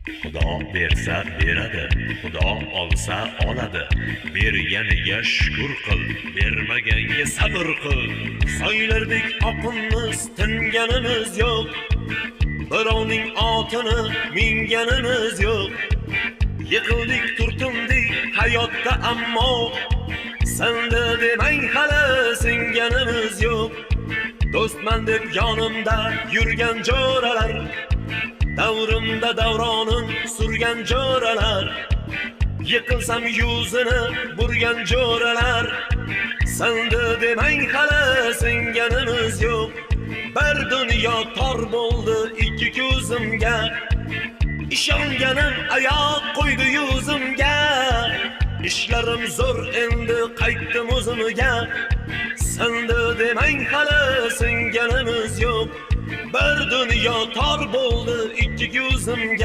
Xudo bersa beradi, Xudo olsa oladi. Berganiga shukr qil, bermaganga sabr qil. Soylardek oqimiz tinganimiz yo'q. Birovning otini minganimiz yo'q. Yiqildik turtindik hayotda ammo senda demang hali singanimiz yo'q. Do'stman deb yonimda yurgan jo'ralar, davrimda davronin surgan jo'ralar, yiqilsam yuzini burgan jo'ralar, senda demang hali singanimiz yo'q. Bir dunyo tor bo'ldi ikki ko'zimga, ishonganim oyoq qo'ydi yuzimga. Ishlarim zo'r endi qaytdim o'zimga, senda demang hali singanimiz yo'q. Bir dunyo tor bo'ldi ikki ko'zimga.